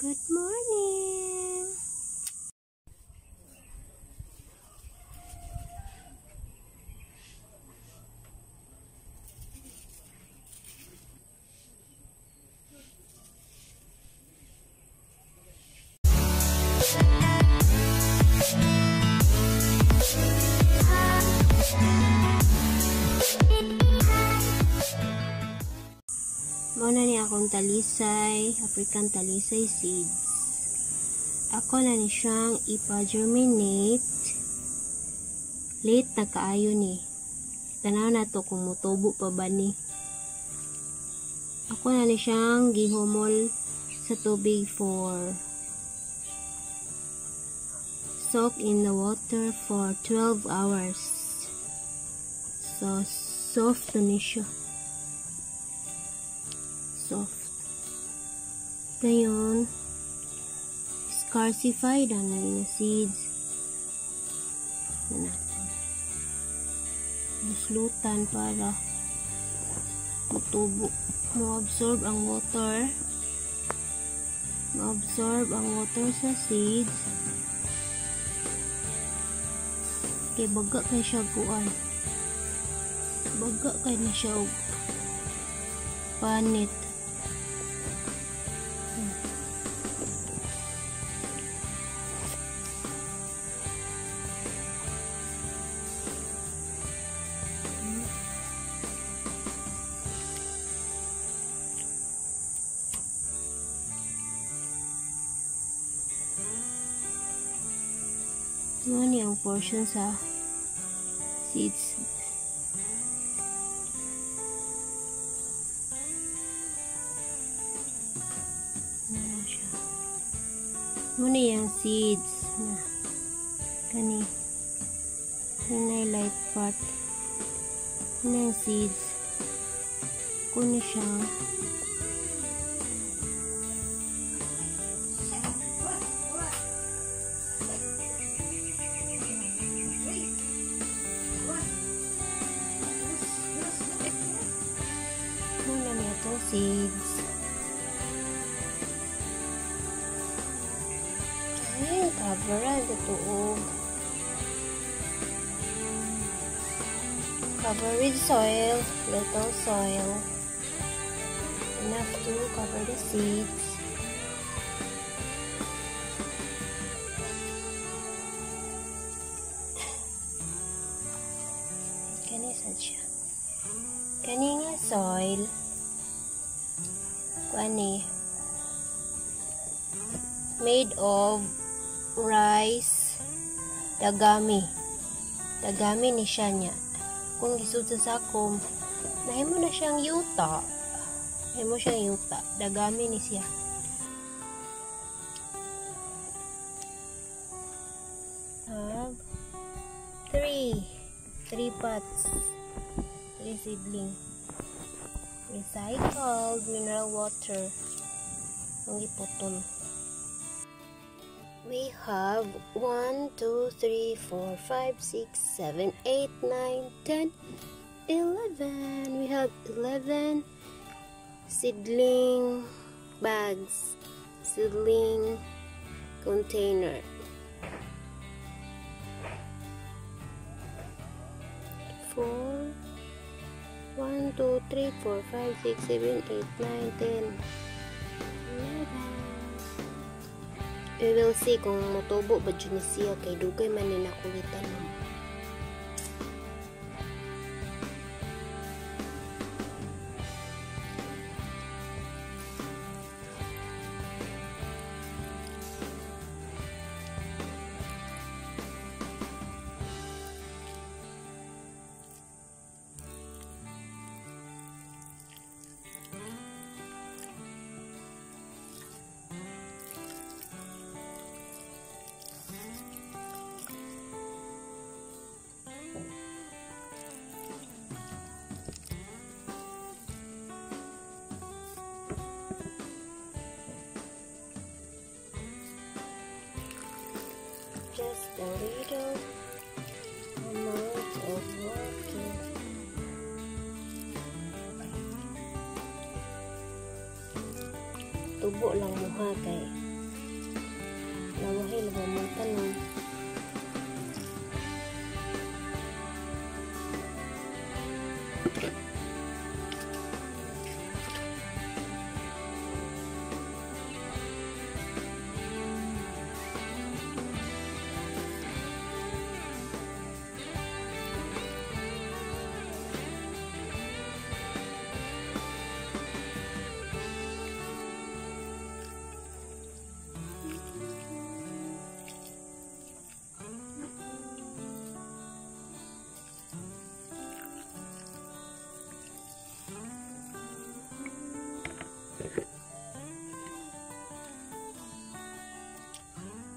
Good morning! Muna ni akong Talisay African Talisay Seeds. Ako na ni siyang ipa-germinate. Late na kaayo ni. Tanaw na to kung mutubo pa ba ni. Ako na ni siyang gihumol sa tubig for soak in the water for 12 hours. So, soft na ni siya. Soft. Ngayon, scarcified ang mga seeds na natin. Buslutan para matubo. Ma-absorb ang water. Ma-absorb ang water sa seeds. Kaya baga kayo siya kuan. Baga kayo na siya panit. Ano yung portion sa seeds. Ano siya? Ano yung seeds na kani highlight part. Ano yung seeds? Kuno siya. Seeds. Ayan, cover ang tuog. Cover with soil, little soil. Enough to cover the seeds. Kani siya. Kani nga soil. Ani made of rice dagami ni siya niya. Kung gisud sa sakom nahimo na siyang yuta, dagami ni siya. Have three pots, 3 seedling. Recycled mineral water ang iputol. We have 1, 2, 3, 4, 5, 6, 7, 8, 9, 10, 11. We have 11 seedling bags, seedling container. 1, 2, 3, 4, 5, 6, 7, 8, 9, 10, 11. We will see kung matubo ba dyan siya kay dugay man ni nakulitan mo. Just a little amount of water. Tubo lang mo ha kay Lawahay, lagay tanong.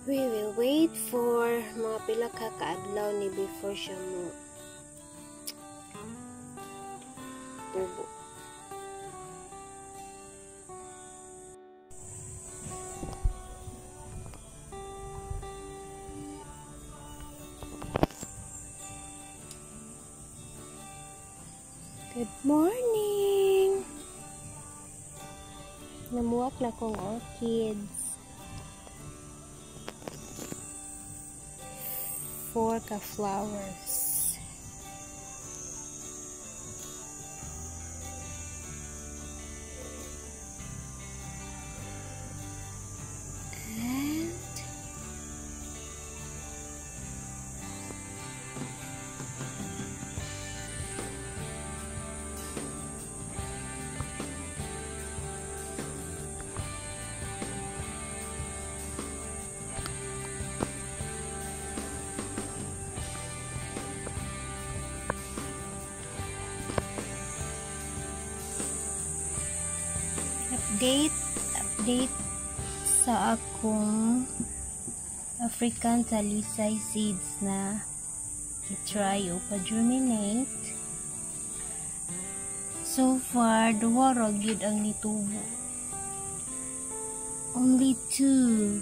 We will wait for mga pila ka kaadlaw ni before siya mo tubo. Good morning! Namuwak na kong orchids. 4 ka flowers. And update sa akong African Talisay Seeds na i-try o pa-germinate. So far, duwa ra gyud ang nitubo. Only 2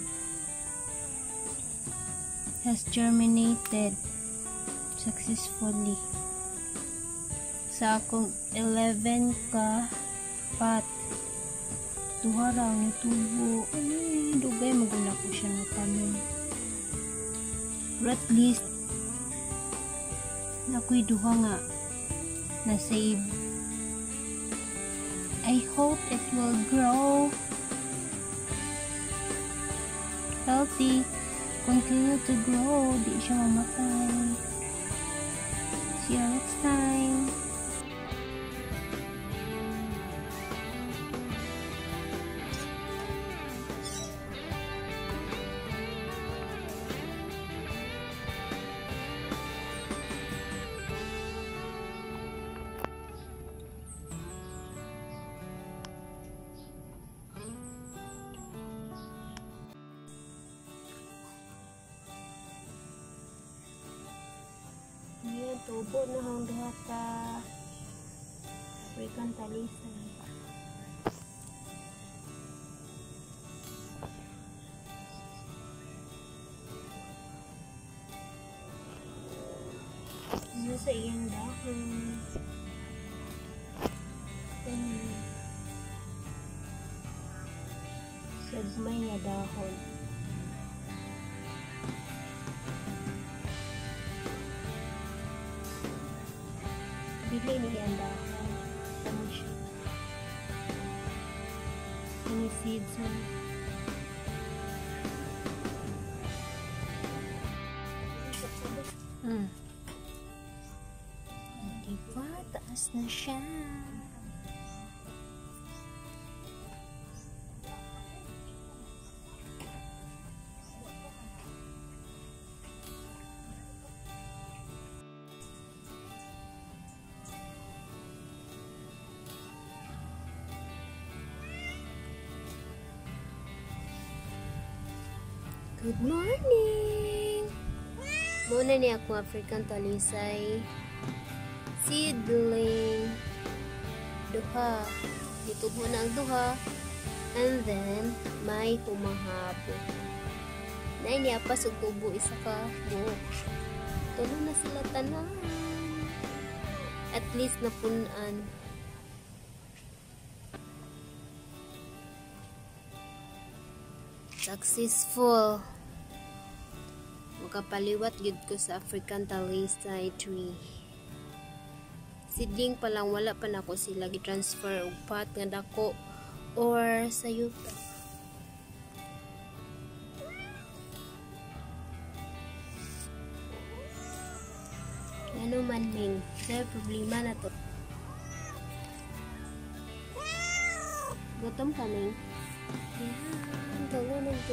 has germinated successfully. Sa akong 11 ka pot, duha ra ang nitubo. Dugay maguna ko siya ng tanom. But at least nakoy duha nga na save. I hope it will grow healthy, continue to grow, di siya mamatay. See you next time. Ayan, tubo na ang duha ka African Talisay. Ano sa iyang dahon? Sagmay nga dahon. Bili ni ang dahon. Ano siya? Any seeds mo? Diba? Taas na siya. Good morning! Muna ni ako African Talisay seedling. Duha. Dito mo na ang duha. And then, may humahabo. Na niya pa sa tubo isa ka buhok. Tulo na sila tanan. At least napunan. Successful. makapaliwat gid ko sa African Talisay tree. Seedling pa lang, wala pa nako sila gi-transfer og pot nga dako or sa yuta. Ano man ning, may problema na to. Gutom kami. Yan, tulunod.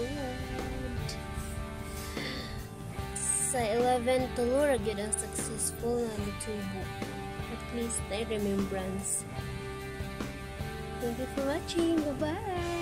Sa 11 tulurag yun ang successful na nitubo. At least ay remembrance. Thank you for watching. Bye-bye!